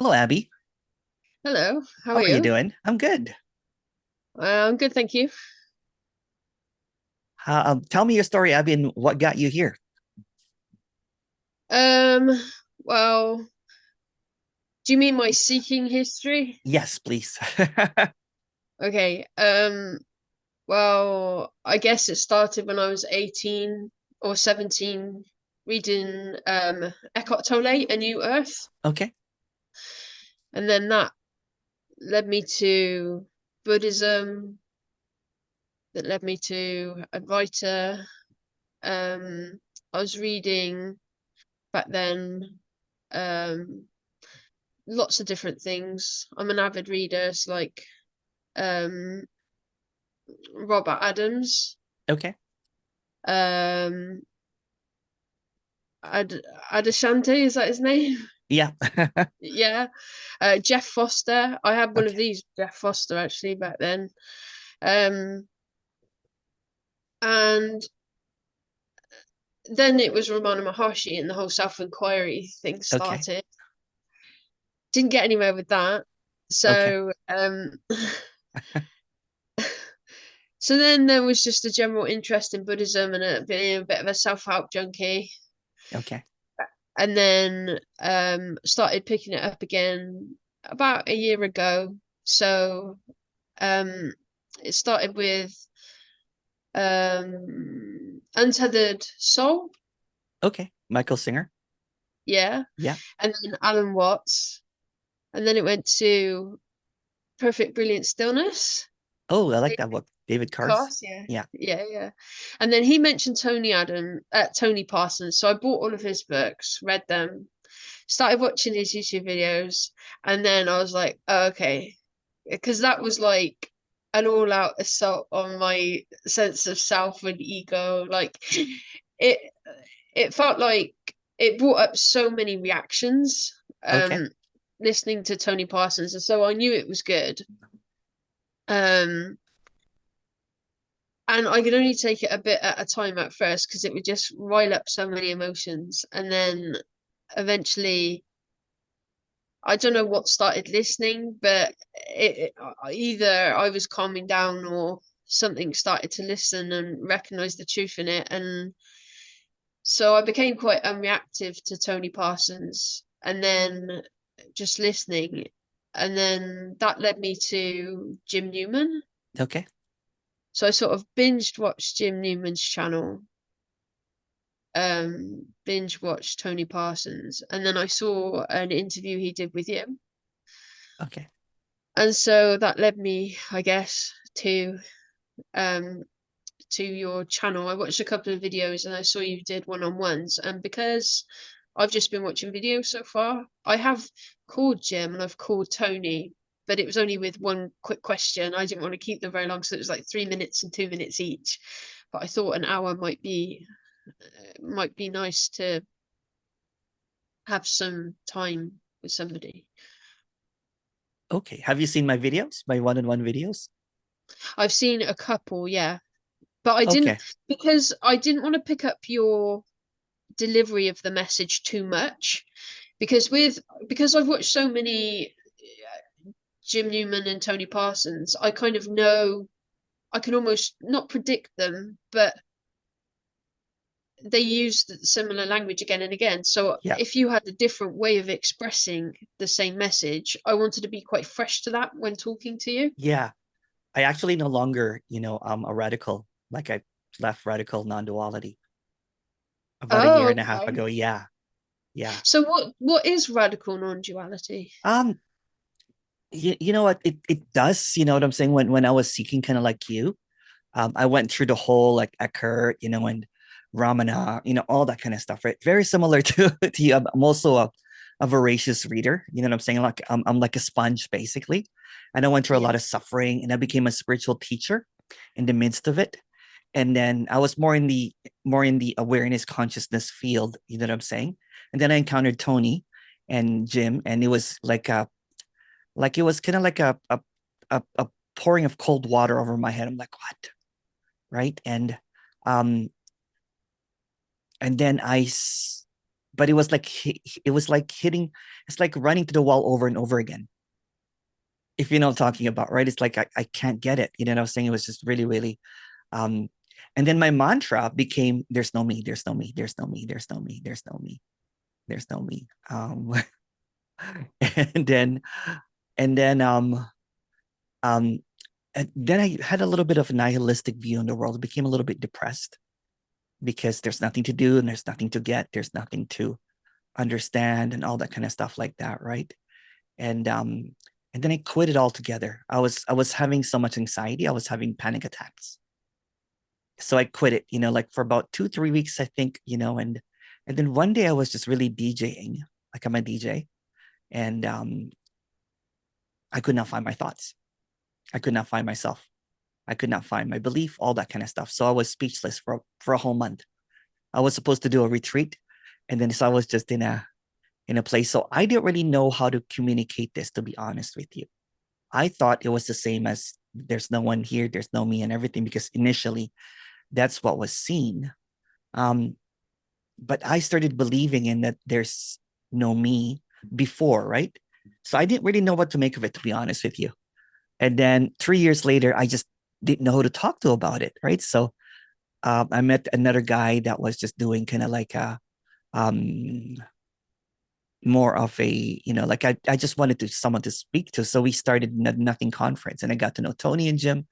Hello, Abby. Hello, how How are are you you? doing? I'm good. I'm good, thank you. Tell me your story, Abby, and what got you here. Um, well, do you mean my seeking history? Yes, please. Okay, well, I guess it started when I was 18 or 17 reading Eckhart Tolle, A New Earth, Okay. and then that led me to Buddhism, that led me to Advaita. I was reading back then um lots of different things. I'm an avid reader, so like um Robert Adams, Okay. um Ad Adashante, is that his name? Yeah. Yeah. Jeff Foster. I had one of Okay. these, Jeff Foster, actually back then. Um and then it was Ramana Maharshi and the whole self-inquiry thing Okay. started. Didn't get anywhere with that. Okay. So so then there was just a general interest in Buddhism and being a bit of a self-help junkie. Okay. And then started picking it up again about a year ago. So um, it started with Untethered Soul, Okay. Michael Singer. yeah, Yeah. and then Alan Watts, and then it went to Perfect Brilliant Stillness. Oh, I like that David book. David Cars. Cross, yeah, Yeah. yeah. And then he mentioned Tony Parsons. So I bought all of his books, read them, started watching his YouTube videos, and then I was like, oh, okay, because that was like an all-out assault on my sense of self and ego. Like it, it felt like it brought up so many reactions. Okay. Listening to Tony Parsons, and so I knew it was good. Um, and I could only take it a bit at a time at first because it would just rile up so many emotions, and then eventually I don't know what started listening, but either I was calming down or something started to listen and recognize the truth in it. And so I became quite unreactive to Tony Parsons and then just listening. And then that led me to Jim Newman. Okay. So I sort of binged watched Jim Newman's channel, binge watched Tony Parsons, and then I saw an interview he did with you. Okay. And so that led me, I guess, um to your channel. I watched a couple of videos and I saw you did one-on-ones. And because I've just been watching videos so far, I have called Jim and I've called Tony, but it was only with one quick question. I didn't want to keep them very long, so it was like 3 minutes and 2 minutes each. But I thought an hour might be nice to have some time with somebody. Okay. Have you seen my videos? My one-on-one videos? I've seen a couple, yeah, but I didn't Okay. because I didn't want to pick up your delivery of the message too much because I've watched so many Jim Newman and Tony Parsons, I kind of know I can almost not predict them, but they use similar language again and again. So Yeah. if you had a different way of expressing the same message, I wanted to be quite fresh to that when talking to you. Yeah. I actually no longer, a radical. Like I left radical non-duality about a year Oh, and a half okay. ago. Yeah. Yeah. So what is radical non-duality? Um, you know what it does, you know what I'm saying? When I was seeking kind of like you, I went through the whole like Eckhart, and Ramana, all that kind of stuff, right? Very similar to you. I'm also a voracious reader, you know what I'm saying? Like I'm like a sponge basically. And I went through a Yeah. lot of suffering and I became a spiritual teacher in the midst of it. And then I was more in the awareness consciousness field, you know what I'm saying? And then I encountered Tony and Jim, and it was like it was kind of like a pouring of cold water over my head. I'm like, what? Right. Um, and then but it was like hitting, it's like running to the wall over and over again. If you know what I'm talking about, right? It's like I can't get it. You know what I'm saying? It was just really, really um and then my mantra became there's no me, there's no me, there's no me, there's no me, there's no me, there's no me. And then and then um and then I had a little bit of a nihilistic view on the world. I became a little bit depressed because there's nothing to do and there's nothing to get, there's nothing to understand and all that kind of stuff like that, right? And and then I quit it altogether. I was having so much anxiety, I was having panic attacks. So I quit it, like for about 2, 3 weeks, I think, and then one day I was just really DJing, like I'm a DJ, and I could not find my thoughts. I could not find myself. I could not find my belief, all that kind of stuff. So I was speechless for a whole month. I was supposed to do a retreat, and then so I was just in a place. So I didn't really know how to communicate this, to be honest with you. I thought it was the same as there's no one here, there's no me and everything, because initially that's what was seen. Um, but I started believing in that there's no me before, right? So I didn't really know what to make of it, to be honest with you. And then 3 years later, I just didn't know who to talk to about it, right? So I met another guy that was just doing kind of like a um, more of a, like I just wanted to someone to speak to. So we started Nothing Conference, and I got to know Tony and Jim.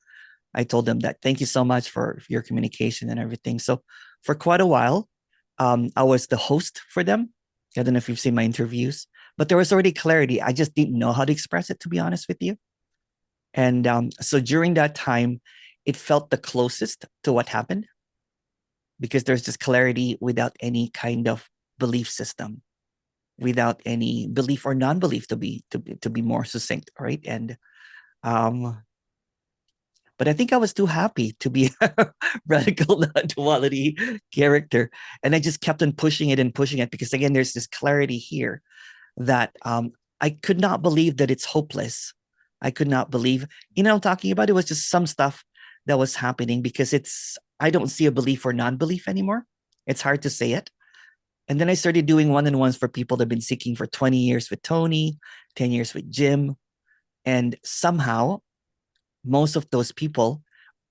I told them that thank you so much for your communication and everything. So for quite a while, I was the host for them. I don't know if you've seen my interviews, but there was already clarity. I just didn't know how to express it, to be honest with you. And so during that time, it felt the closest to what happened because there's just clarity without any kind of belief system, without any belief or non-belief, to be more succinct, right? And um, but I think I was too happy to be a radical non-duality character, and I just kept on pushing it because again, there's this clarity here that I could not believe that it's hopeless. I could not believe, I'm talking about it was just some stuff that was happening because I don't see a belief or non-belief anymore. It's hard to say it. And then I started doing one-on-ones for people that have been seeking for 20 years with Tony, 10 years with Jim. And somehow most of those people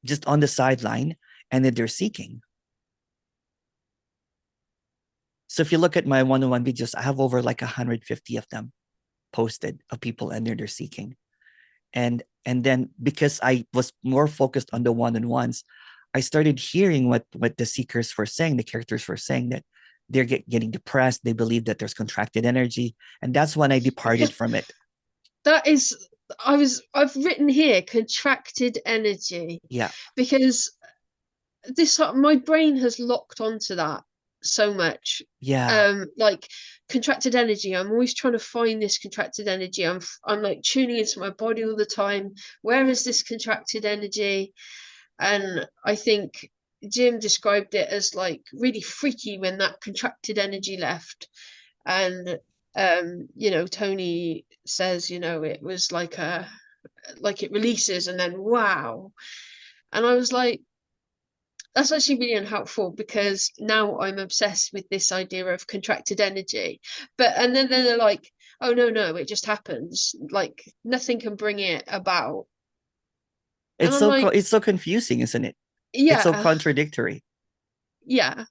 just on the sideline and that they're seeking. So if you look at my one-on-one videos, I have over like 150 of them posted of people and they're seeking. And then because I was more focused on the one-on-ones, I started hearing what the seekers were saying, the characters were saying that they're getting depressed. They believe that there's contracted energy. And that's when I departed from it. That is, I've written here contracted energy Yeah. because my brain has locked onto that so much. Yeah. Like contracted energy, I'm always trying to find this contracted energy. I'm like tuning into my body all the time. Where is this contracted energy? And I think Jim described it as like really freaky when that contracted energy left. And Tony says, it was like it releases and then wow. And I was like, that's actually really unhelpful because now I'm obsessed with this idea of contracted energy. And then they're like, oh no, it just happens. Like nothing can bring it about. And I'm like, It's so confusing, isn't it? It's so yeah, contradictory. yeah.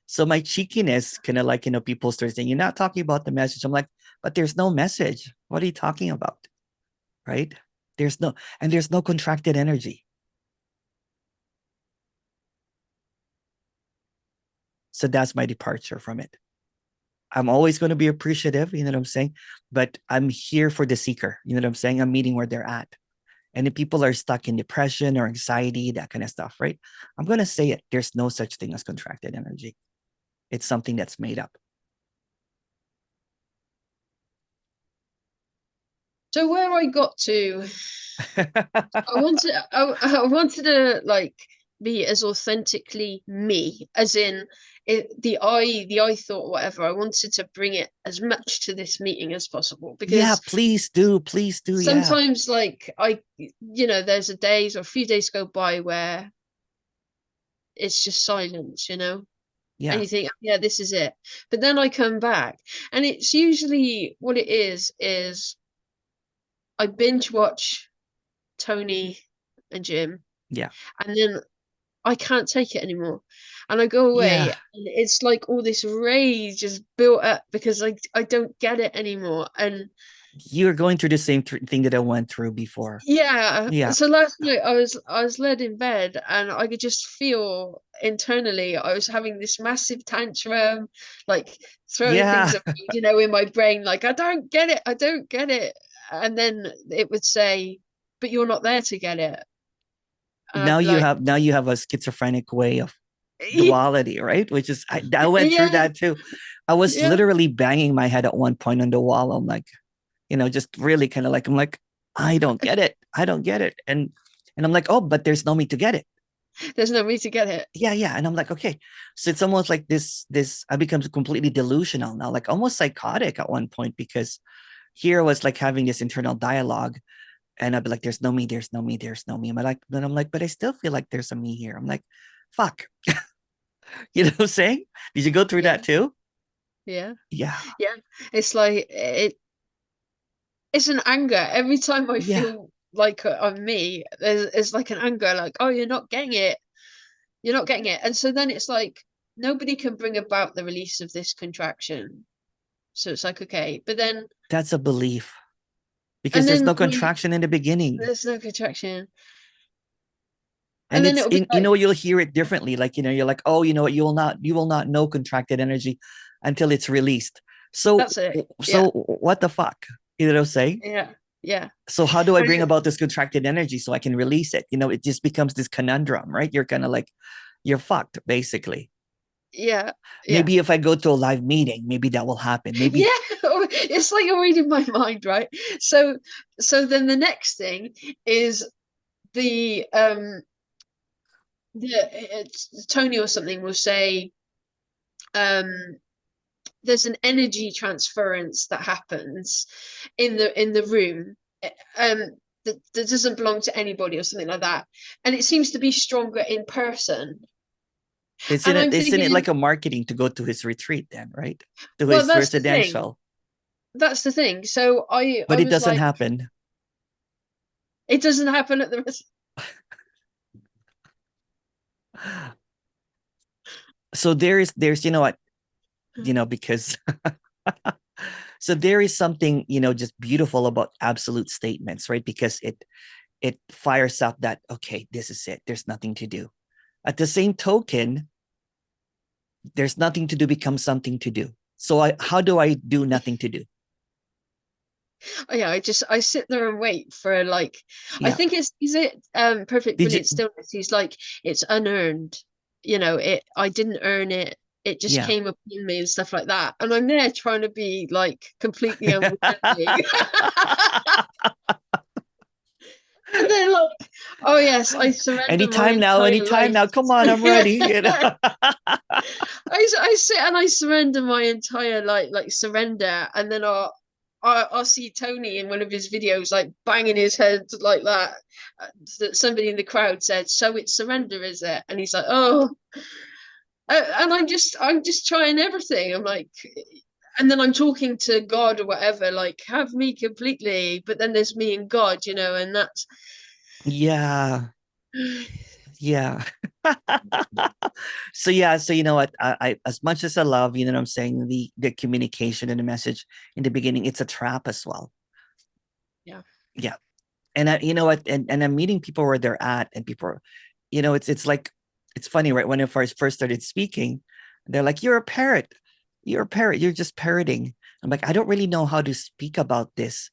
So my cheekiness kind of like, people start saying, you're not talking about the message. I'm like, but there's no message. What are you talking about? Right? There's no contracted energy. So that's my departure from it. I'm always going to be appreciative, you know what I'm saying? But I'm here for the seeker, you know what I'm saying? I'm meeting where they're at. And if people are stuck in depression or anxiety, that kind of stuff, right? I'm going to say it. There's no such thing as contracted energy. It's something that's made up. So where I got to, I wanted to like be as authentically me as in the I thought whatever. I wanted to bring it as much to this meeting as possible Yeah, because please do. Please do. Yeah. sometimes like there's a days or a few days go by where it's just silence. Yeah. and you think, yeah, this is it. But then I come back, and it's usually what it is I binge watch Tony and Jim, Yeah. and then I can't take it anymore. And I go away, Yeah. and it's like all this rage is built up because I don't get it anymore. And You're going through the same thing that I went through before. yeah, Yeah. so last night I was laid in bed, and I could just feel internally I was having this massive tantrum, like throwing things Yeah. at me, in my brain, like I don't get it, I don't get it. And then it would say, but you're not there to get it. And I'd Now be like, you have a schizophrenic way of duality, right? Which is I went through yeah, that too. I was yeah. literally banging my head at one point on the wall. I'm like, just really kind of like I'm like, I don't get it. I don't get it. And I'm like, oh, but there's no me to get it. There's no way to get it. Yeah, yeah. And I'm like, okay. So it's almost like this I become completely delusional now, like almost psychotic at one point, because here I was like having this internal dialogue, and I'd be like, there's no me, there's no me, there's no me. Then I'm like, but I still feel like there's a me here. I'm like, fuck. You know what I'm saying? Did you go through Yeah, that too? yeah, Yeah. yeah. It's like it's an anger. Every time I Yeah. feel like I'm me, there's like an anger, like, oh, you're not getting it. You're not getting it. And so then it's like nobody can bring about the release of this contraction. So it's like, okay. But then That's a belief, because and there's then no contraction in the beginning. there's no contraction. And And then it's it'll be in, like, you'll hear it differently. Like, you're like, oh, you know what, you will not know contracted energy until it's released. So that's it. so Yeah, what the fuck? You know what I'm saying? yeah, yeah. So how do I And bring about this contracted energy so I can release it? It just becomes this conundrum, right? You're kind of like, you're fucked, basically. yeah, yeah. Maybe if I go to a live meeting, maybe that will happen. Yeah, Maybe it's like you're reading my mind, right? So so then the next thing is the Tony or something will say um there's an energy transference that happens in the room um that doesn't belong to anybody or something like that, and it seems to be stronger in person. isn't And it I'm isn't it thinking, like a marketing to go to his retreat then, right? To well, his that's the thing. residential. That's the thing. So I But I it was doesn't like, happen. it doesn't happen at the So there's what, because so there is something, just beautiful about absolute statements, right? Because it fires up that, okay, this is it. There's nothing to do. At the same token, there's nothing to do becomes something to do. So how do I do nothing to do? Oh, yeah, I sit there and wait for, like, I Yeah. think it's is it Perfect Did you? Brilliant Stillness. He's like, it's unearned. I didn't earn it. It just Yeah. came upon me and stuff like that. And I'm there trying to be like completely unworthy. And then like, oh yes, I surrender my entire Anytime life. now. Come on, I'm ready. I sit and I surrender my entire like surrender, and then I'll see Tony in one of his videos like banging his head like that. That somebody in the crowd said, "So it's surrender, is it?" And he's like, "Oh," and I'm just trying everything. I'm like, and then I'm talking to God or whatever, like, have me completely. But then there's me and God, and that's Yeah. Yeah. So yeah, so you know what? I as much as I love, what I'm saying, the communication and the message in the beginning, it's a trap as well. yeah. Yeah. And you know what? And I'm meeting people where they're at, and people, it's like, it's funny, right? When I first started speaking, they're like, "You're a parrot. You're a parrot. You're just parroting." I'm like, I don't really know how to speak about this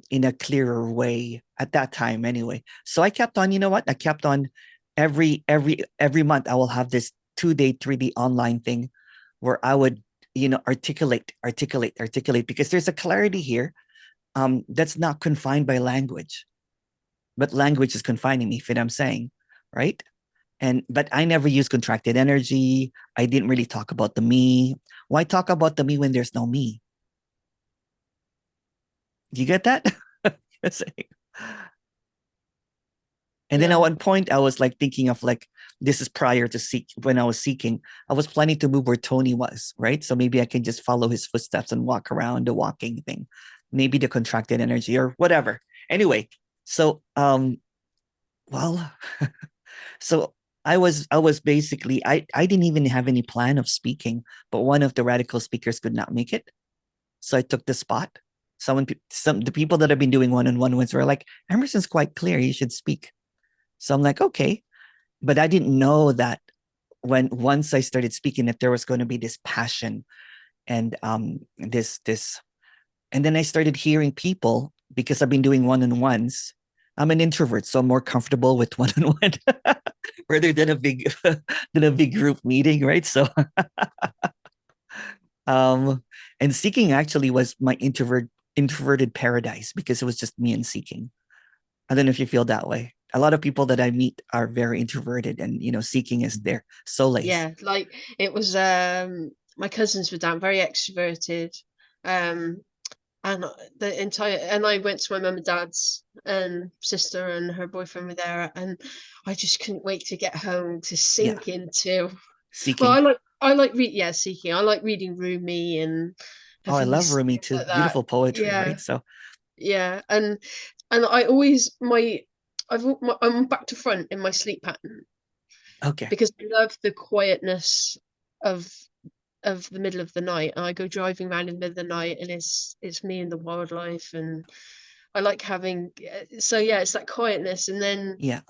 in a clearer way at that time anyway. So I kept on, you know what? I kept on every month I will have this 2-day, 3D online thing where I would, articulate, because there's a clarity here that's not confined by language, but language is confining me, if I'm saying, right? But I never use contracted energy. I didn't really talk about the me. Why talk about the me when there's no me? Do you get that? And then at Yeah. one point, I was like thinking of like, this is prior to seek when I was seeking. I was planning to move where Tony was, right? So maybe I can just follow his footsteps and walk around the walking thing, maybe the contracted energy or whatever. Anyway, so well, so I was basically I didn't even have any plan of speaking, but one of the radical speakers could not make it, so I took the spot. Some the people that have been doing one-on-one ones were like, Emerson's quite clear, you should speak. So I'm like, okay, but I didn't know that when once I started speaking, that there was going to be this passion and this, and then I started hearing people because I've been doing one-on-ones. I'm an introvert, so I'm more comfortable with one-on-one rather than a big than a big group meeting, right? So um and seeking actually was my introverted paradise because it was just me and seeking. I don't know if you feel that way. A lot of people that I meet are very introverted, and seeking is their solace. Yeah, like it was my cousins were down, very extroverted. Um and the entire and I went to my mum and dad's, and sister and her boyfriend were there, and I just couldn't wait to get home to Yeah, sink into. Well, seeking. I like seeking. I like reading Rumi and Oh, I love Hafiz, Rumi things too. like that. Beautiful poetry, Yeah, right? So, yeah, and I always I'm back to front in my sleep pattern okay. because I love the quietness of the middle of the night. And I go driving around in the middle of the night, and it's me and the wildlife, and I like having so yeah, it's that quietness, and then Yeah.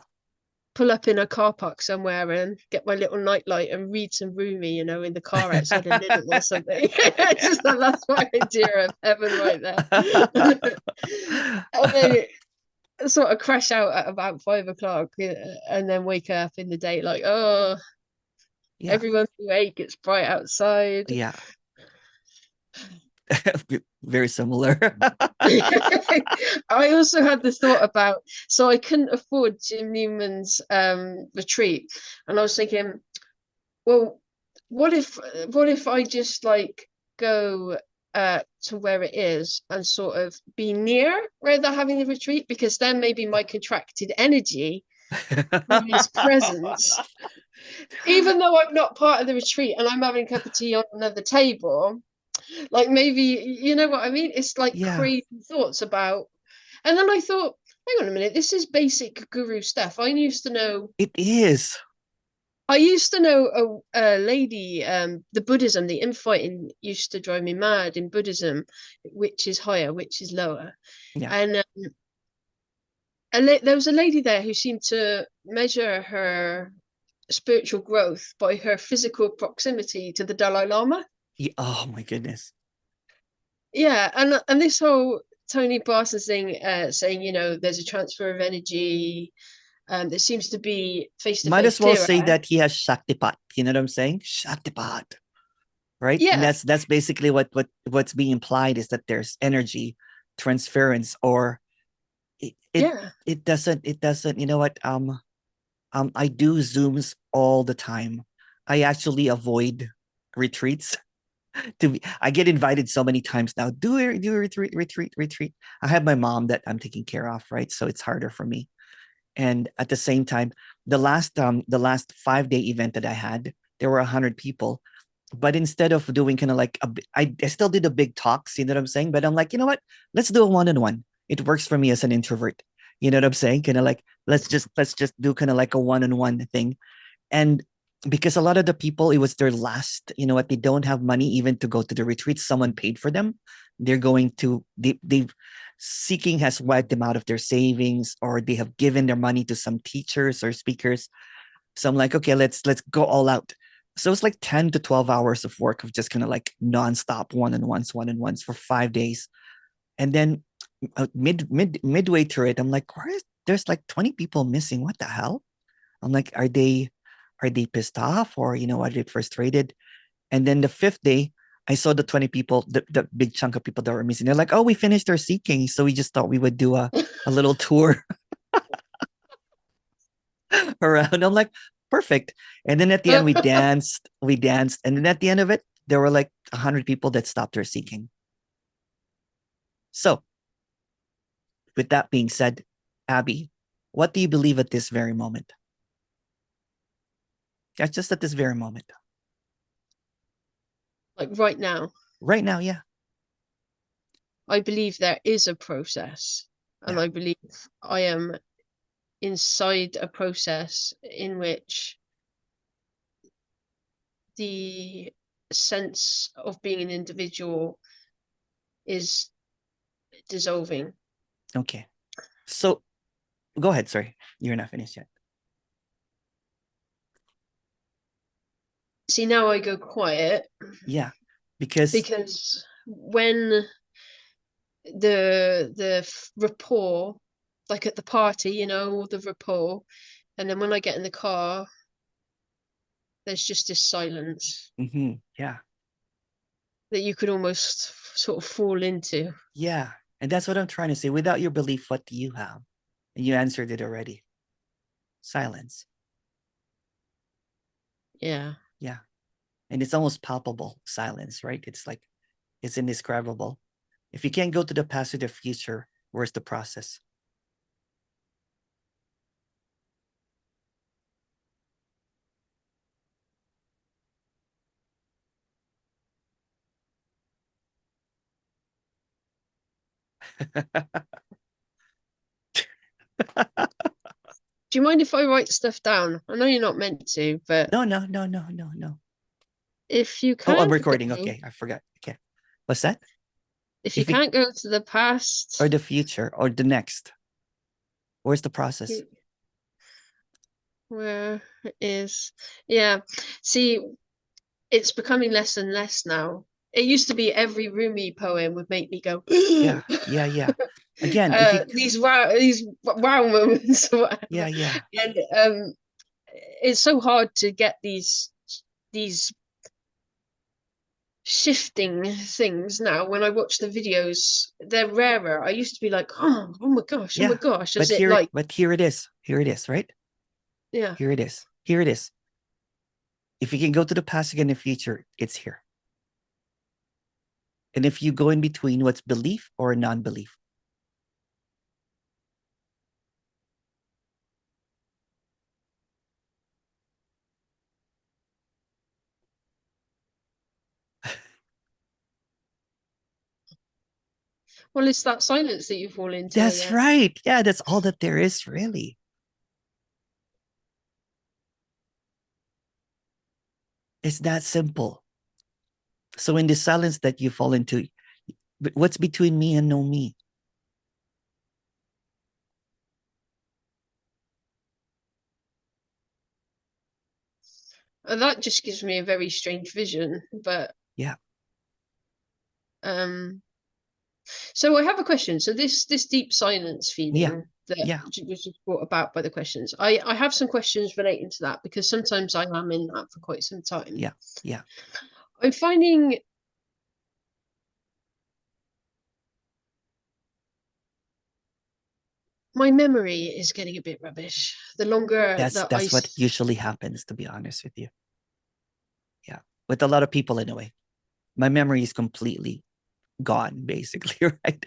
pull up in a car park somewhere and get my little nightlight and read some Rumi, in the car outside of Lidl or something. It's just that's my idea of heaven right there. And then sort of crash out at about 5 o'clock, and then wake up in the day like, oh, Yeah. everyone's awake, it's bright outside. Yeah. Very similar. I also had the thought about, so I couldn't afford Jim Newman's retreat, and I was thinking, well, what if I just like go to where it is and sort of be near where they're having the retreat, because then maybe my contracted energy through his presence, even though I'm not part of the retreat and I'm having a cup of tea on another table, like maybe you know what I mean? It's like Yeah, crazy thoughts about. And then I thought, hang on a minute, this is basic guru stuff. it is. I used to know a lady, the Buddhism, the infighting used to drive me mad in Buddhism, which is higher, which is lower. Yeah. And there was a lady there who seemed to measure her spiritual growth by her physical proximity to the Dalai Lama. Oh my goodness. Yeah, and this whole Tony Parsons thing, saying, there's a transfer of energy, that seems to be face to Might face as well clearer. say that he has Shaktipat. You know what I'm saying? Shaktipat. Right? And Yeah, that's basically what's being implied is that there's energy transference, or it it, yeah. it doesn't, you know what? I do Zooms all the time. I actually avoid retreats. I get invited so many times now. Do a retreat. I have my mom that I'm taking care of, right? So it's harder for me. And at the same time, the last 5 day event that I had, there were 100 people. But instead of doing kind of like I still did a big talks, you know what I'm saying? But I'm like, you know what? Let's do a one-on-one. It works for me as an introvert. You know what I'm saying? Kind of like let's just do kind of like a one-on-one thing. And because a lot of the people, it was their last, you know what, they don't have money even to go to the retreat. Someone paid for them. They're going to they seeking has wiped them out of their savings, or they have given their money to some teachers or speakers. So I'm like, okay, let's go all out. So it's like 10 to 12 hours of work of just kind of like nonstop one-on-ones for 5 days. And then midway through it, I'm like, there's like 20 people missing. What the hell? I'm like, are they pissed off, or are they frustrated? And then the fifth day, I saw the 20 people, the big chunk of people that were missing. They're like, oh, we finished our seeking. So we just thought we would do a little tour around. I'm like, perfect. And then at the end, we danced. And then at the end of it, there were like 100 people that stopped their seeking. So with that being said, Abby, What do you believe at this very moment? That's just at this very moment. Like right now, Right now, yeah. I believe there is a process, and Yeah. I believe I am inside a process in which the sense of being an individual is dissolving. Okay. So go ahead. Sorry. You're not finished yet. See, now I go quiet Yeah. Because, because when the rapport, like at the party, the rapport, and then when I get in the car, there's just this silence yeah. that you could almost sort of fall into. Yeah. And that's what I'm trying to say. Without your belief, what do you have? And you answered it already. Silence. Yeah. Yeah. And it's almost palpable silence, right? It's like, it's indescribable. If you can't go to the past or the future, where's the process? Do you mind if I write stuff down? I know you're not meant to, but No, no, no, no, no, no. if you Oh, I'm can't recording. go, Okay. I forgot. Okay. What's that? if you If it can't go to the or past, the future or the next, where's the process? where is, yeah. See, it's becoming less and less now. It used to be every Rumi poem would make me go, Yeah. Yeah. Yeah. Again, if you, these wow moments or yeah, whatever. yeah. And it's so hard to get these shifting things now. When I watch the videos, they're rarer. I used to be like, oh my gosh, oh my Yeah. gosh. Is it like, But here it is. Here it is, right? yeah. Here it is. Here it is. If you can go to the past again in the future, it's here. And if you go in between what's belief or non-belief, Well, it's that silence that you fall into, I that's guess. right. Yeah, that's all that there is, really. It's that simple. So in the silence that you fall into, what's between me and no me? And that just gives me a very strange vision. But Yeah. um so I have a question. So this deep silence Yeah. feeling that Yeah. was just brought about by the questions. I have some questions relating to that because sometimes I am in that for quite some time. Yeah. Yeah. I'm finding my memory is getting a bit rubbish. The longer that That's what usually happens, to be honest with you. Yeah. With a lot of people in a way. My memory is completely gone, basically, right?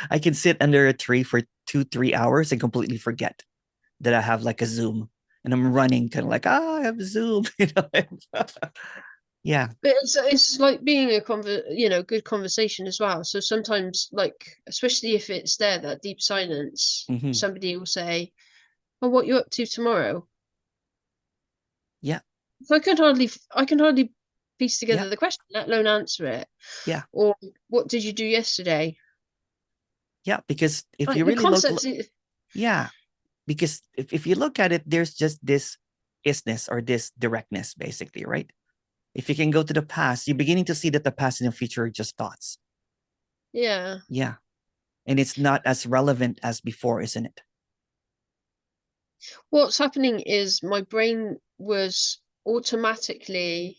I can sit under a tree for 2, 3 hours and completely forget that I have like a Zoom and I'm running kind of like, I have a Zoom, yeah. But it's like being a good conversation as well. So sometimes, like, especially if it's there, that deep silence, Mm-hmm. somebody will say, "Oh, what you up to tomorrow?" Yeah. So I can hardly piece Yeah. together the question, let alone answer it. Yeah. Or what did you do yesterday? Yeah. Because if you Like the really concepts, yeah, because if you look at it, there's just this isness or this directness, basically, right? If you can go to the past, you're beginning to see that the past and the future are just thoughts. yeah. Yeah. And it's not as relevant as before, isn't it? What's happening is my brain was automatically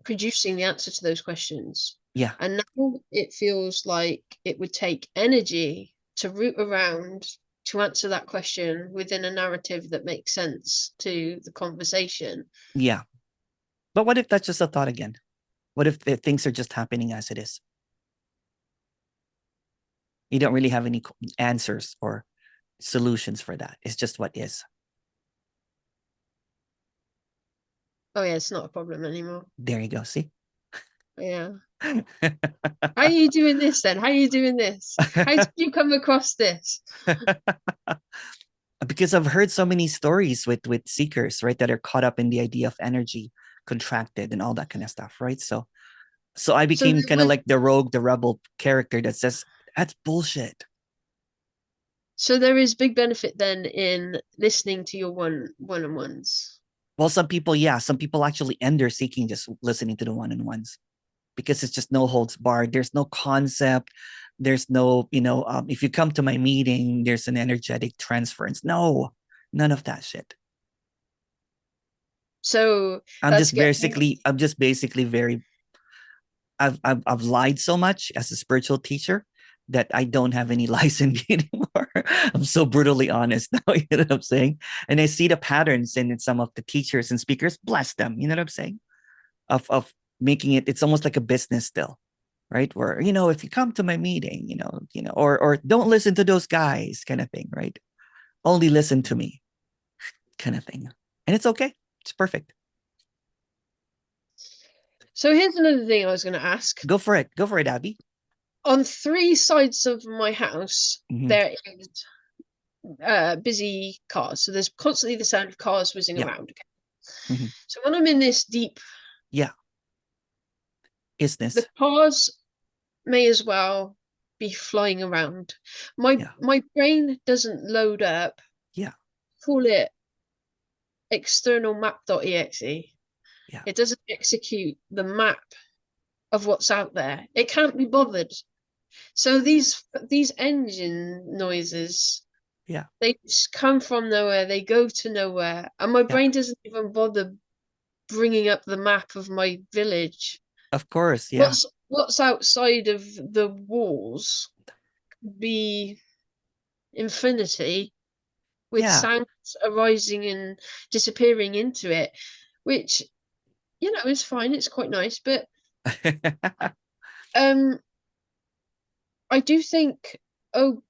producing the answer to those questions. Yeah. And now it feels like it would take energy to root around to answer that question within a narrative that makes sense to the conversation. Yeah. But what if that's just a thought again? What if the things are just happening as it is? You don't really have any answers or solutions for that. It's just what is. Oh yeah, it's not a problem anymore. There you go. See? Yeah. How are you doing this then? How are you doing this? How did you come across this? Because I've heard so many stories with seekers, right, that are caught up in the idea of energy contracted and all that kind of stuff, right? So I So became there kind of was, like the rogue, the rebel character that says that's bullshit. so there is big benefit then in listening to your one-on-ones. Well, some people, yeah, some people actually end their seeking just listening to the one-on-ones because it's just no holds barred. There's no concept. There's no, if you come to my meeting, there's an energetic transference. No, none of that shit. So I'm let's just get basically, I'm just basically very I've lied so much as a spiritual teacher that I don't have any lies in me anymore. I'm so brutally honest now, you know what I'm saying? And I see the patterns in some of the teachers and speakers, bless them, you know what I'm saying? Of making it's almost like a business still, right? Where, if you come to my meeting, or don't listen to those guys kind of thing, right? Only listen to me kind of thing. And it's okay. It's perfect. So here's another thing I was going to ask. Go for it. Go for it, Abbie. On three sides of my house, Mm-hmm. there is busy cars. So there's constantly the sound of cars whizzing Yeah. around. Okay? Mm-hmm. So when I'm in this deep, Yeah. the Isness. cars may as well be flying around. My Yeah. my brain doesn't load up, Yeah. call it external map.exe. Yeah. It doesn't execute the map of what's out there. It can't be bothered. So these engine noises, Yeah. they just come from nowhere, they go to nowhere, and my Yeah. brain doesn't even bother bringing up the map of my village. Of course. Yeah. What's outside of the walls be infinity with Yeah. sounds arising and disappearing into it, which is fine. It's quite nice, but um, I do think, oh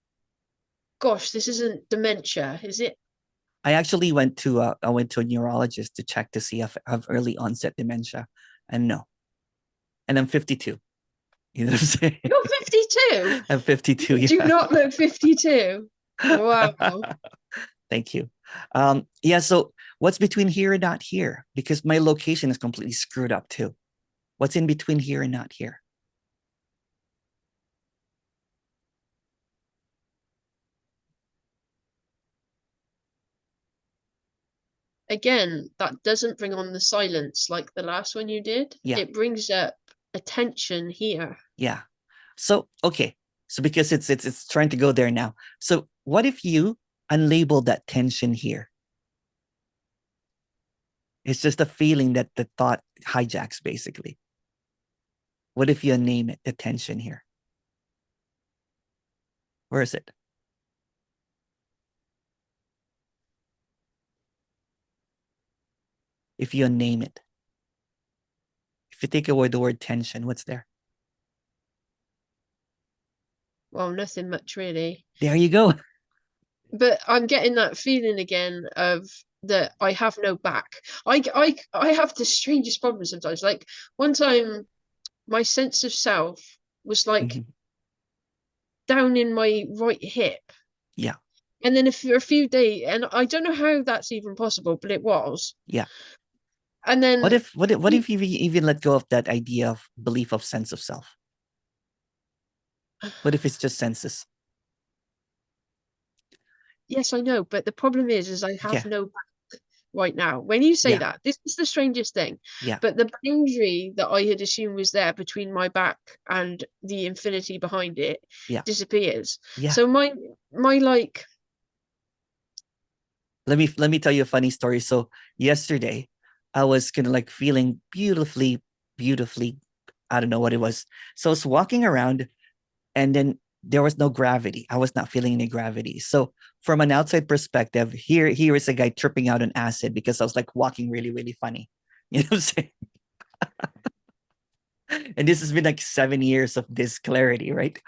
gosh, this isn't dementia, is it? I went to a neurologist to check to see if I have early onset dementia, and no, and I'm 52. You know what I'm saying? You're 52. I'm 52. You do Yeah. not look 52. Wow. Thank you. Yeah. So what's between here and not here? Because my location is completely screwed up too. What's in between here and not here? Again, that doesn't bring on the silence like the last one you did. Yeah. It brings up attention here. Yeah. So okay. So because it's trying to go there now. So what if you unlabel that tension here? It's just a feeling that the thought hijacks, basically. What if you name it the tension here? Where is it? If you name it, if you take away the word tension, what's there? Well, nothing much really. There you go. But I'm getting that feeling again of that I have no back. I have the strangest problem sometimes. Like one time, my sense of self was like Mhm. down in my right hip. Yeah. And then for a few days, and I don't know how that's even possible, but it was. Yeah. And then, What if you even let go of that idea of belief of sense of self? What if it's just senses? yes, I know, but the problem is I have Yeah. no back right now. When you say Yeah. that, this is the strangest thing. Yeah. But the boundary that I had assumed was there between my back and the infinity behind it Yeah. disappears. Yeah. So my like, Let me tell you a funny story. So yesterday, I was kind of like feeling beautifully, beautifully. I don't know what it was. So I was walking around, and then there was no gravity. I was not feeling any gravity. So from an outside perspective, here is a guy tripping out on acid because I was like walking really, really funny. You know what I'm saying? And this has been like 7 years of this clarity, right?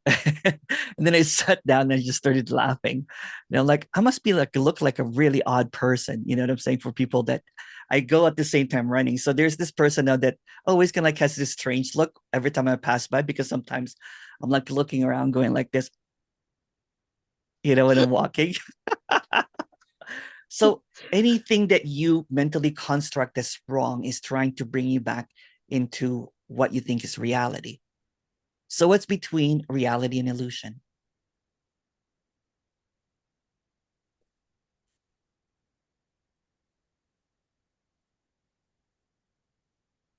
And then I sat down and I just started laughing. And I'm like, I must be like look like a really odd person. You know what I'm saying? For people that I go at the same time running. So there's this person now that always kind of like has this strange look every time I pass by, because sometimes I'm like looking around going like this, when I'm walking. So anything that you mentally construct as wrong is trying to bring you back into what you think is reality. So what's between reality and illusion?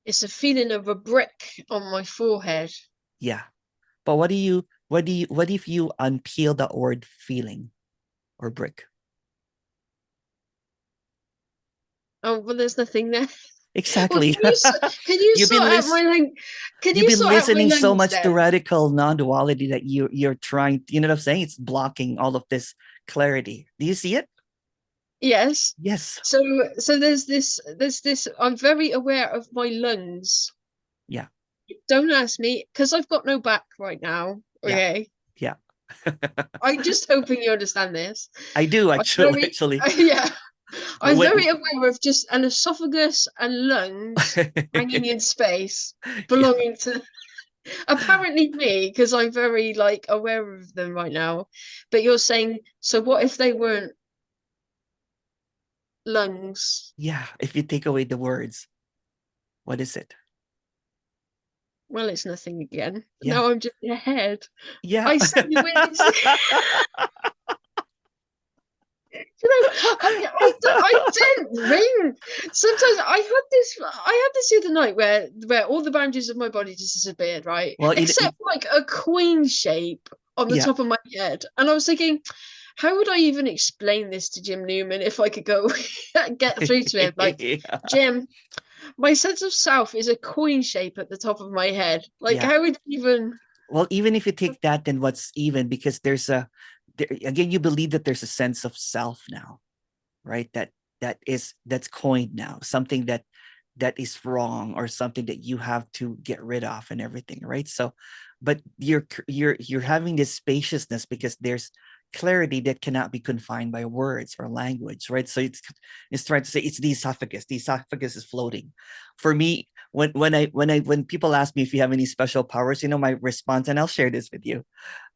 It's a feeling of a brick on my forehead. Yeah. But what if you unpeel the word feeling or brick? Oh, well, there's nothing there. Well, Exactly. can you You've sort been out my lis- lung? Can you've you been sort out my listening so lungs much to then? radical non-duality that you're trying, you know what I'm saying? It's blocking all of this clarity. Do you see it? Yes. Yes. So there's this. I'm very aware of my lungs. Yeah. Don't ask me because I've got no back right now. Yeah. Okay. Yeah. I'm just hoping you understand this. I do I'm actually very, actually. yeah, But I'm when very aware of just an esophagus and lungs hanging in space, yeah. belonging to apparently me, because I'm very like aware of them right now. But you're saying, so what if they weren't lungs? Yeah, if you take away the words, what is it? Well, it's nothing again. Yeah. Now I'm just a head. Yeah. I said you went. I didn't ring. Sometimes I had this the other night where all the boundaries of my body just disappeared, right? Well, Except like a queen shape on the yeah. top of my head. And I was thinking, how would I even explain this to Jim Newman if I could go get through to him? Like, Yeah. Jim, my sense of self is a coin shape at the top of my head. Like, Yeah. how would you even Well, even if you take that, then what's even? Because again, you believe that there's a sense of self now, right? That's coined now, something that is wrong or something that you have to get rid of and everything, right? So, but you're having this spaciousness because there's clarity that cannot be confined by words or language, right? So it's trying to say it's the esophagus. The esophagus is floating. For me, when people ask me if you have any special powers, my response, and I'll share this with you.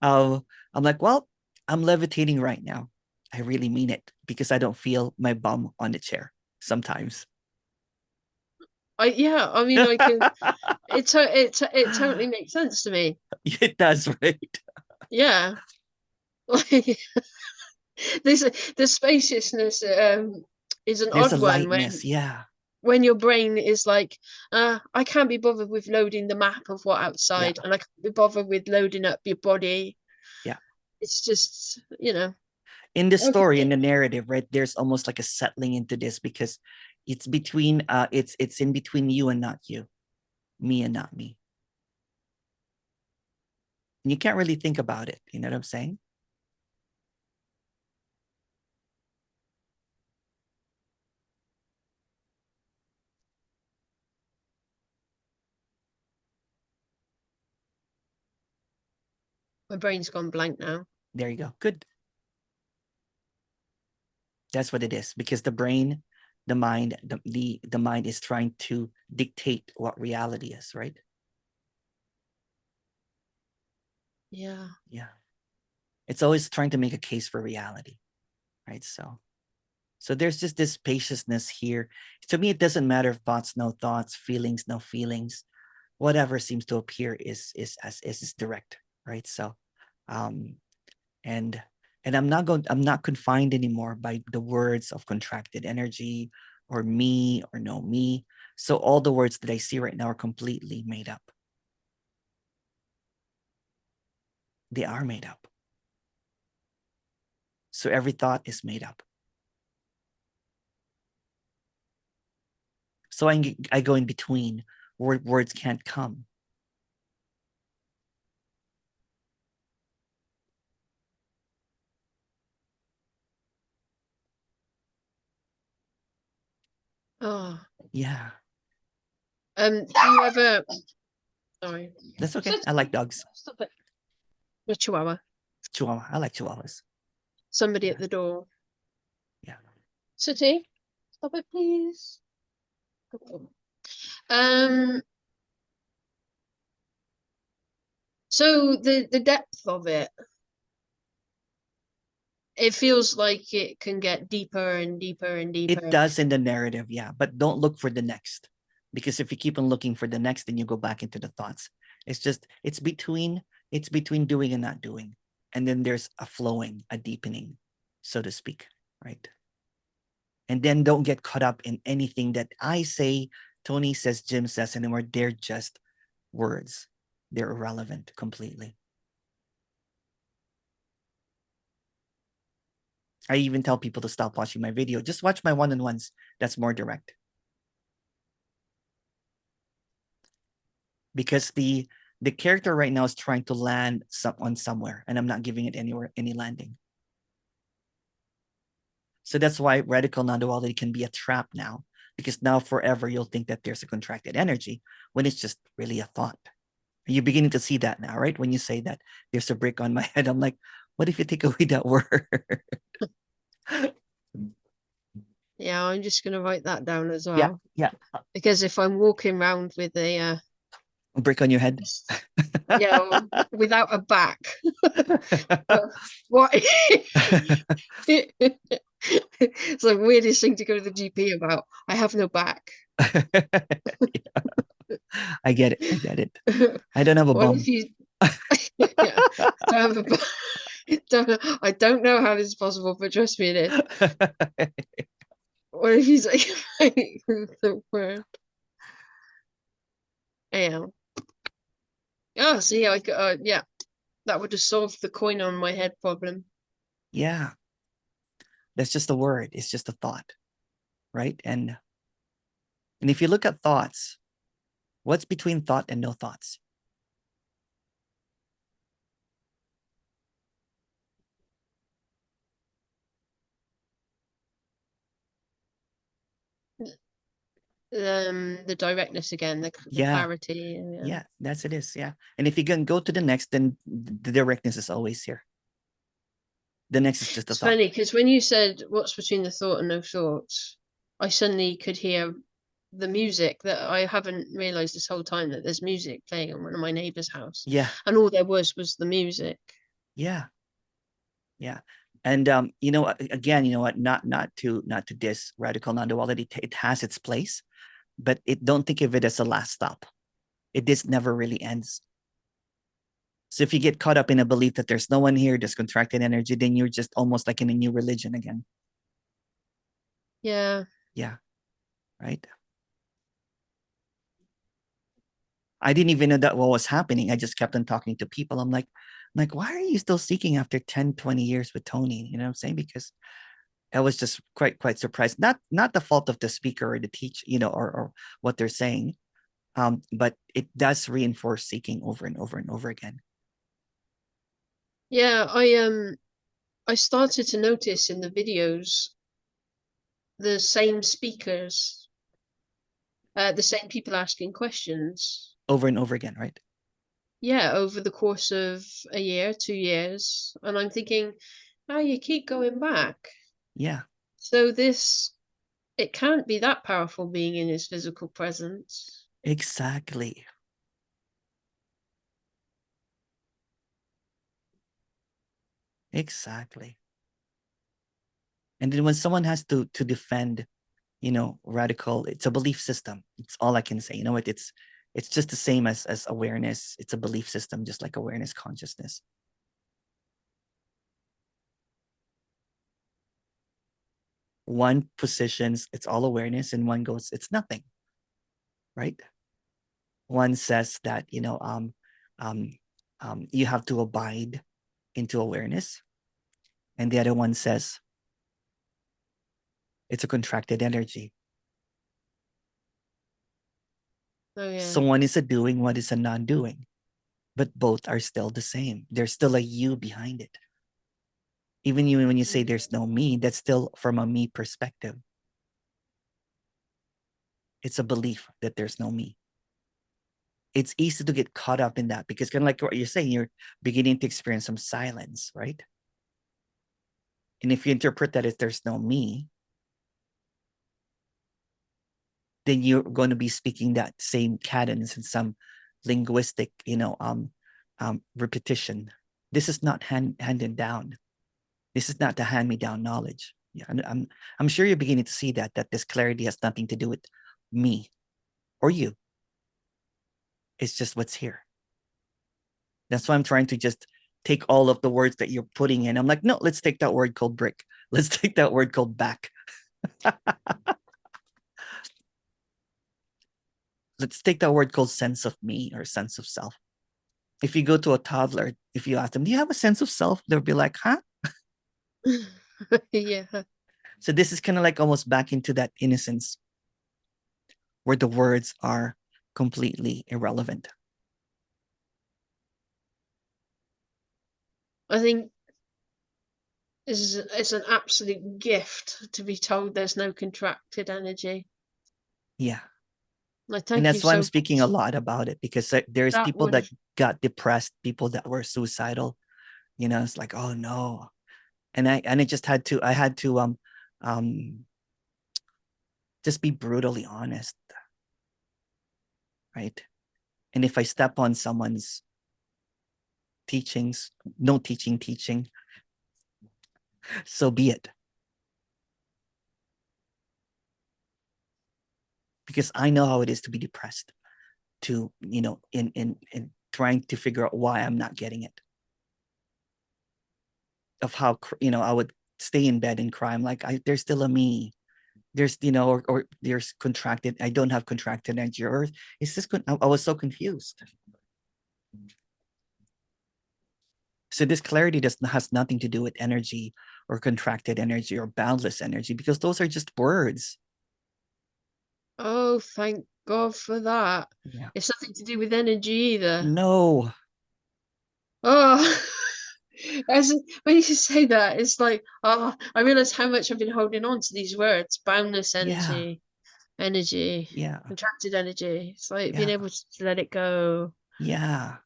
I'm like, well, I'm levitating right now. I really mean it because I don't feel my bum on the chair sometimes. yeah, I mean I can it totally makes sense to me. It does, right? Yeah. Like this the spaciousness is an There's a odd one lightness. Yeah. when your brain is like, I can't be bothered with loading the map of what Yeah. outside, and I can't be bothered with loading up your body. Yeah. It's just. In the story, in Okay. the narrative, right, there's almost like a settling into this because it's in between you and not you, me and not me. And you can't really think about it. You know what I'm saying? My brain's gone blank now. There you go. Good. That's what it is. Because the brain, the mind, the mind is trying to dictate what reality is, right? Yeah. Yeah. It's always trying to make a case for reality, right? So there's just this spaciousness here. To me, it doesn't matter thoughts, no thoughts, feelings, no feelings. Whatever seems to appear is direct, right? So, um, and I'm not confined anymore by the words of contracted energy or me or no me. So all the words that I see right now are completely made up. They are made up. So every thought is made up. So I go in between where words can't come. Oh. Yeah. Do you ever Sorry. That's okay. I like dogs. Stop it. A chihuahua. Chihuahua. I like chihuahuas. Somebody Yeah. at the door. Yeah. City, stop it, please. Um. So the depth of it, it feels like it can get deeper and deeper and It deeper. does in the narrative, yeah, but don't look for the next. Because if you keep on looking for the next, then you go back into the thoughts. It's between doing and not doing. And then there's a flowing, a deepening, so to speak, right? And then don't get caught up in anything that I say, Tony says, Jim says anymore. They're just words. They're irrelevant completely. I even tell people to stop watching my video. Just watch my one-on-ones. That's more direct. Because the character right now is trying to land on somewhere, and I'm not giving it any landing. So that's why radical non-duality can be a trap now, because now forever you'll think that there's a contracted energy when it's just really a thought. You're beginning to see that now, right? When you say that there's a brick on my head, I'm like, what if you take away that word? Yeah, I'm just gonna write that down as Yeah, well. yeah. Because if I'm walking around with a A brick on your head. yeah, without a back, what? It's the weirdest thing to go to the GP about. I have no back. I get it. I get it. I don't have a What bum. if you? Yeah, don't have a back. I don't know how this is possible, but trust me, it is. What if you say the word? Yeah. Oh, see, yeah, that would have solved the coin on my head problem. Yeah, that's just a word. It's just a thought, right? And if you look at thoughts, what's between thought and no thoughts? The directness again, the Yeah, clarity. yeah, that's it is. Yeah. And if you can go to the next, then the directness is always here. The next is just a It's thought. funny because when you said what's between the thought and no thoughts, I suddenly could hear the music that I haven't realized this whole time that there's music playing on one of my neighbor's house, Yeah, and all there was the music. yeah, yeah. And again, you know what? Not to diss radical non-duality. It has its place, but it don't think of it as a last stop. It just never really ends. So if you get caught up in a belief that there's no one here, there's contracted energy, then you're just almost like in a new religion again. Yeah. Yeah, right. I didn't even know that what was happening. I just kept on talking to people. I'm like, why are you still seeking after 10, 20 years with Tony? You know what I'm saying? Because I was just quite surprised. Not the fault of the speaker or the teach, or what they're saying. But it does reinforce seeking over and over and over again. Yeah, I started to notice in the videos the same speakers, the same people asking questions. Over and over again, right? Yeah, over the course of a year, 2 years. And I'm thinking, oh, you keep going back. Yeah, So it can't be that powerful being in his physical presence. exactly. Exactly. And then when someone has to defend, radical, it's a belief system. It's all I can say. You know what? It's just the same as awareness. It's a belief system, just like awareness consciousness. One positions it's all awareness, and one goes it's nothing, right? One says that um, you have to abide into awareness, and the other one says it's a contracted energy. Oh yeah. So one is a doing, one is a non-doing, but both are still the same. There's still a you behind it. Even you, when you say there's no me, that's still from a me perspective. It's a belief that there's no me. it's easy to get caught up in that because kind of like what you're saying, you're beginning to experience some silence, right? And if you interpret that as there's no me, then you're going to be speaking that same cadence and some linguistic, repetition. This is not handed down. This is not the hand me down knowledge. Yeah, I'm sure you're beginning to see that this clarity has nothing to do with me or you. It's just what's here. That's why I'm trying to just take all of the words that you're putting in. I'm like, no, let's take that word called brick. Let's take that word called back. Let's take that word called sense of me or sense of self. If you go to a toddler, if you ask them, do you have a sense of self? They'll be like, huh? Yeah. So this is kind of like almost back into that innocence where the words are completely irrelevant. I think it's an absolute gift to be told there's no contracted energy. Yeah. Like, And thank you that's why I'm so speaking a much. lot about it because there's That people that would, got depressed, people that were suicidal. It's like, oh no. And I just I had to um just be brutally honest, right? And if I step on someone's teachings, no teaching, so be it. Because I know how it is to be depressed, to, in trying to figure out why I'm not getting it. Of how, I would stay in bed and cry. I'm like, there's still a me. There's, or there's contracted. I don't have contracted energy. Or it's just, I was so confused. So this clarity has nothing to do with energy or contracted energy or boundless energy because those are just words. oh, thank God for that. Yeah. It's nothing to do with energy either. No. Oh, as when you say that, it's like, oh, I realize how much I've been holding on to these words: boundless Yeah. energy, Yeah. contracted energy. It's like being Yeah. able to let it go. Yeah.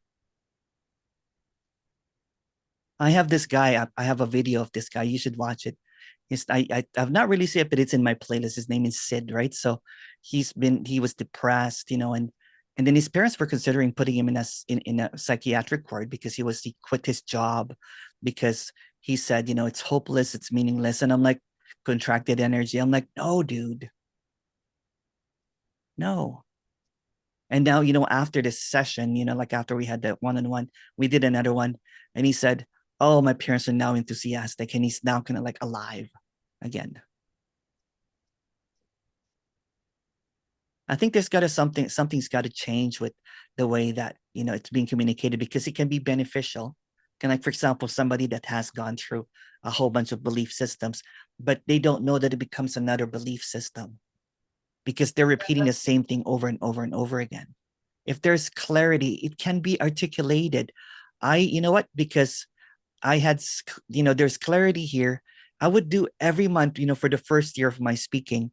I have this guy. I have a video of this guy. You should watch it. I've not really seen it, but it's in my playlist. His name is Sid, right? So he was depressed, and then his parents were considering putting him in a psychiatric ward because he quit his job because he said, it's hopeless, it's meaningless. And I'm like, contracted energy. I'm like, no, dude, no. And now, after this session, like after we had that one-on-one, we did another one. And he said, oh, my parents are now enthusiastic. And he's now kind of like alive again. I think something's got to change with the way that, it's being communicated because it can be beneficial. Can, like, for example, somebody that has gone through a whole bunch of belief systems, but they don't know that it becomes another belief system because they're repeating the same thing over and over and over again. If there's clarity, it can be articulated. You know what? Because I had, there's clarity here. I would do every month, for the first year of my speaking,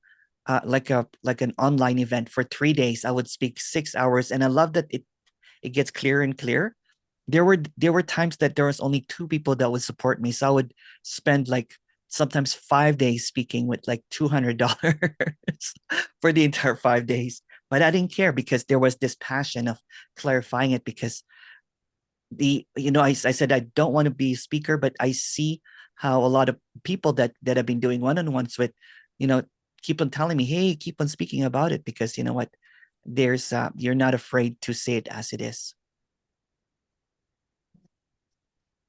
like an online event for 3 days. I would speak 6 hours, and I love that it gets clearer and clearer. There were times that there was only two people that would support me, so I would spend like sometimes 5 days speaking with like $200 for the entire 5 days. But I didn't care because there was this passion of clarifying it because I said I don't want to be a speaker, but I see how a lot of people that have been doing one-on-ones with, you know, keep on telling me, hey, keep on speaking about it because you know what, there's you're not afraid to say it as it is.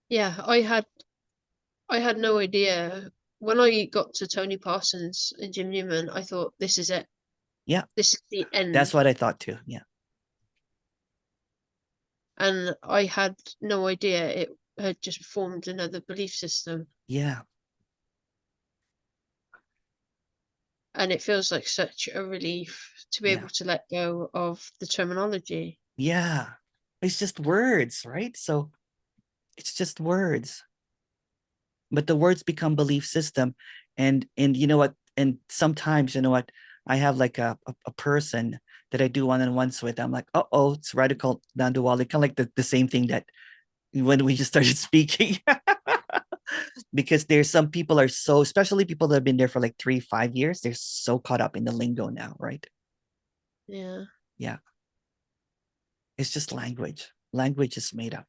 Yeah, I had no idea. When I got to Tony Parsons and Jim Newman, I thought this is it. Yeah, This is the that's end. what I thought too. Yeah, And I had no idea it had just formed another belief system. yeah, And it feels like such a relief to be yeah, able to let go of the terminology. yeah. It's just words, right? So it's just words, but the words become belief system, and you know what? And sometimes you know what? I have like a person that I do one-on-ones with. I'm like, oh, it's radical non-duality, kind of like the same thing that when we just started speaking. Because there's some people are so, especially people that have been there for like 3, 5 years, they're so caught up in the lingo now, right? Yeah. Yeah. It's just language. Language is made up.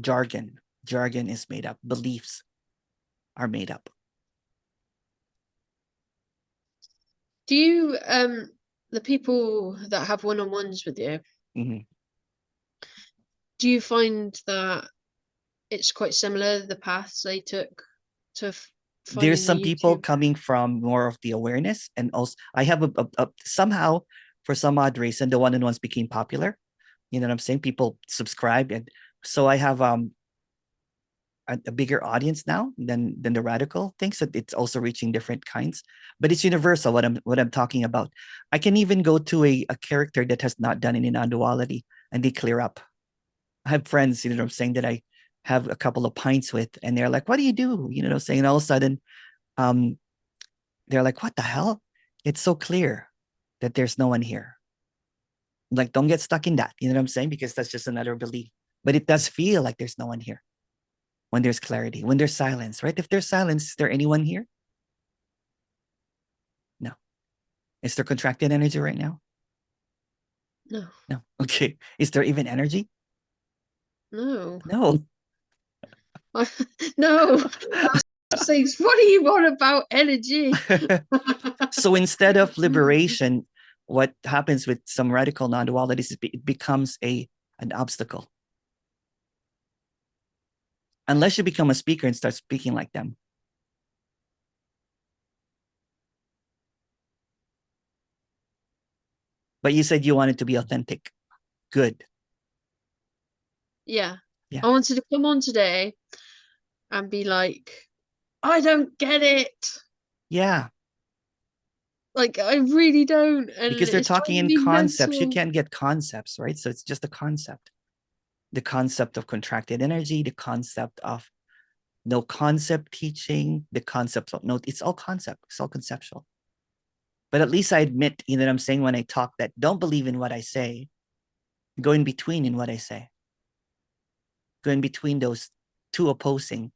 Jargon. Jargon is made up. Beliefs are made up. Do you the people that have one-on-ones with you, Mhm. do you find that it's quite similar, the paths they took to There's finding some the people YouTube? coming from more of the awareness, and also I have somehow, for some odd reason, the one-on-ones became popular. You know what I'm saying? People subscribe, and so I have a bigger audience now than the radical thing. So it's also reaching different kinds, but it's universal. What I'm talking about. I can even go to a character that has not done any non-duality, and they clear up. I have friends, you know what I'm saying, that I have a couple of pints with, and they're like, "What do you do?" You know what I'm saying, and all of a sudden, um, they're like, "What the hell? It's so clear that there's no one here." Like, don't get stuck in that. You know what I'm saying? Because that's just another belief. But it does feel like there's no one here when there's clarity, when there's silence, right? If there's silence, is there anyone here? No. Is there contracted energy right now? No. No. Okay. Is there even energy? No. No. No. That's things. What are you on about energy? So instead of liberation, what happens with some radical non-dualities is it becomes an obstacle. Unless you become a speaker and start speaking like them. But you said you wanted to be authentic. Good. Yeah. Yeah. I wanted to come on today and be like, I don't get it. Yeah. Like, I really don't. And Because they're it's talking driving in me concepts. You mental. can't get concepts, right? So it's just a concept. The concept of contracted energy, the concept of no concept teaching, the concept of no, it's all concept, it's all conceptual. But at least I admit, you know what I'm saying, when I talk, that don't believe in what I say, go in between in what I say, go in between those two opposing,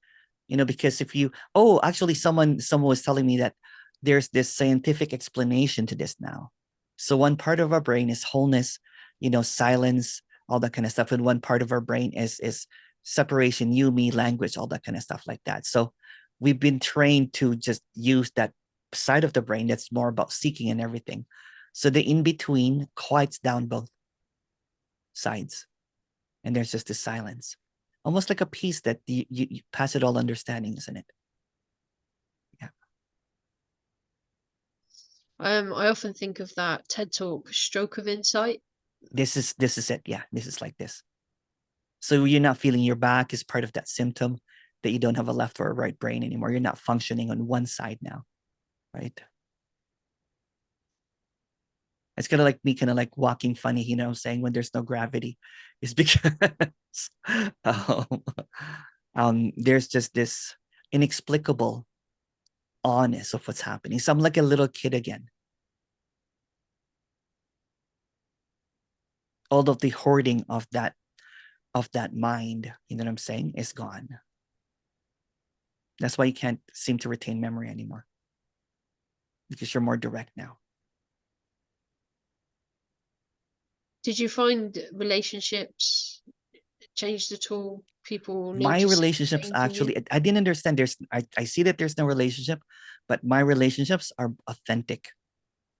because if you, oh, actually someone was telling me that there's this scientific explanation to this now. So one part of our brain is wholeness, silence, all that kind of stuff. And one part of our brain is separation, you, me, language, all that kind of stuff like that. So we've been trained to just use that side of the brain that's more about seeking and everything. So the in between quiets down both sides, and there's just this silence, almost like a peace that you pass it all understanding, isn't it? Yeah. I often think of that TED Talk, Stroke of Insight. This is it. Yeah, this is like this. So you're not feeling your back is part of that symptom that you don't have a left or a right brain anymore. You're not functioning on one side now, right? It's kind of like me, kind of like walking funny, saying, when there's no gravity, is because um, there's just this inexplicable awness of what's happening. So I'm like a little kid again. All of the hoarding of that mind, you know what I'm saying, is gone. That's why you can't seem to retain memory anymore, because you're more direct now. Did you find relationships changed at all? People My noticing relationships, change in you? actually, I didn't understand. I see that there's no relationship, but my relationships are authentic.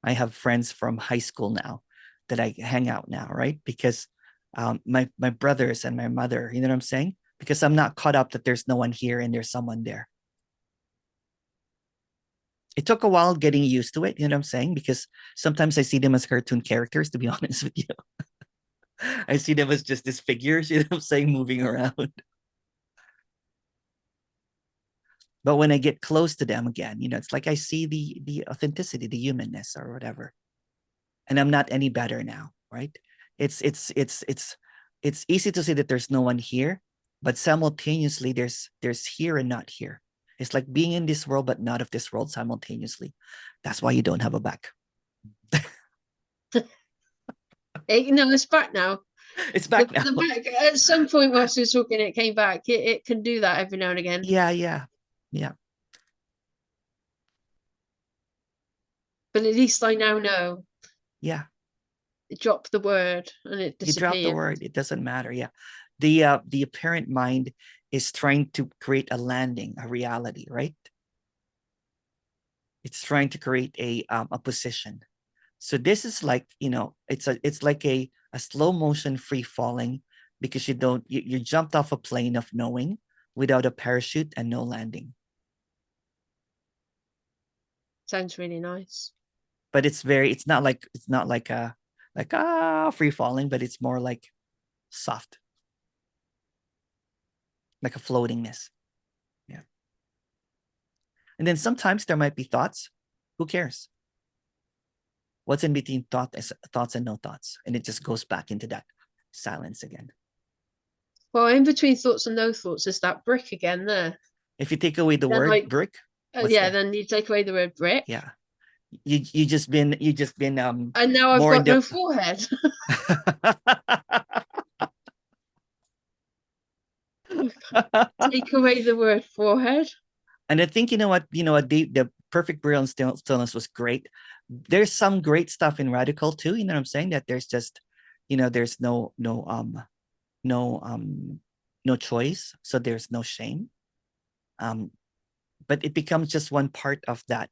I have friends from high school now that I hang out now, right? Because my brothers and my mother, you know what I'm saying? Because I'm not caught up that there's no one here and there's someone there. It took a while getting used to it, you know what I'm saying? Because sometimes I see them as cartoon characters, to be honest with you. I see them as just these figures, you know what I'm saying, moving around. But when I get close to them again, it's like I see the authenticity, the humanness or whatever. And I'm not any better now, right? It's easy to say that there's no one here, but simultaneously there's here and not here. It's like being in this world, but not of this world simultaneously. That's why you don't have a back. No, it's back now. It's back now. The back at some point whilst we were talking, it came back. It can do that every now and again. Yeah, yeah, yeah, But at least I now know. yeah. Drop the word and it You drop the disappears. word, it doesn't matter. Yeah. The apparent mind is trying to create a landing, a reality, right? It's trying to create a position. So this is like, it's like a slow motion free falling, because you jumped off a plane of knowing without a parachute and no landing. Sounds really nice. But it's not like a free falling, but it's more like soft, like a floatingness. Yeah. And then sometimes there might be thoughts. Who cares? What's in between thoughts and no thoughts? And it just goes back into that silence again. Well, in between thoughts and no thoughts is that brick again there. If you take away the Then word like, brick, what's yeah, there? then you take away the word brick. Yeah. You just been And now I've more in got no the forehead. Take away the word forehead. And I think the perfect burial and stillness was great. There's some great stuff in radical too. You know what I'm saying? That there's just, there's no no choice, so there's no shame. Um, but it becomes just one part of that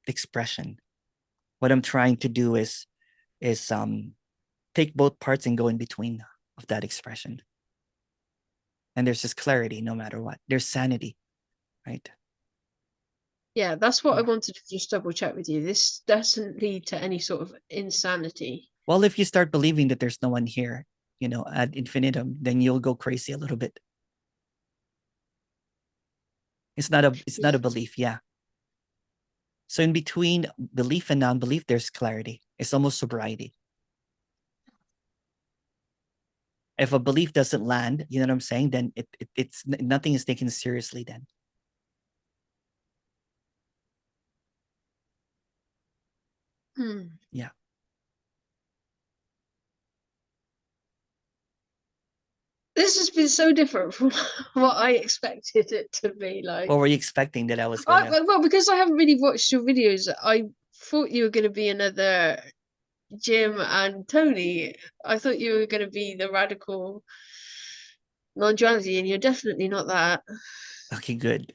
expression. What I'm trying to do is take both parts and go in between of that expression. And there's just clarity no matter what. There's sanity, right? Yeah, that's what I Yeah. wanted to just double check with you. This doesn't lead to any sort of insanity. Well, if you start believing that there's no one here, ad infinitum, then you'll go crazy a little bit. It's not a belief, yeah. So in between belief and non-belief, there's clarity. It's almost sobriety. If a belief doesn't land, you know what I'm saying, then it's nothing is taken seriously then. Hmm. Yeah. This has been so different from what I expected it to be like. What were you expecting that I was gonna? Well, because I haven't really watched your videos, I thought you were going to be another Jim and Tony. I thought you were going to be the radical non-duality, and you're definitely not that. Okay, good.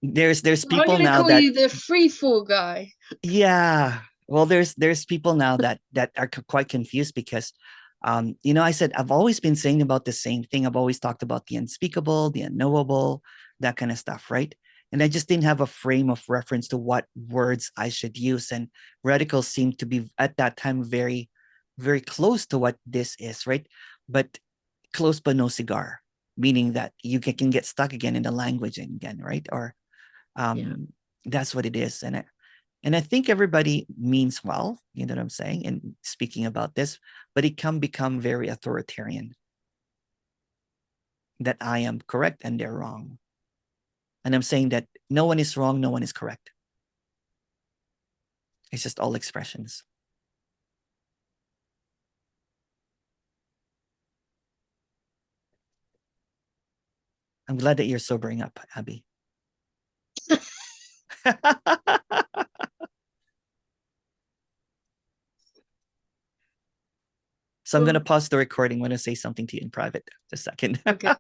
There's I'm people going to now call that, you the free fall guy. yeah. Well, there's people now that are quite confused because, I said I've always been saying about the same thing. I've always talked about the unspeakable, the unknowable, that kind of stuff, right? And I just didn't have a frame of reference to what words I should use. And radicals seemed to be at that time very, very close to what this is, right? But close but no cigar, meaning that you can get stuck again in the language again, right? Or Yeah. that's what it is. And I think everybody means well, you know what I'm saying, and speaking about this, but it can become very authoritarian, that I am correct and they're wrong. And I'm saying that no one is wrong, no one is correct. It's just all expressions. I'm glad that you're sobering up, Abbie. So I'm going to pause the recording when I say something to you in private. Just a second. Okay.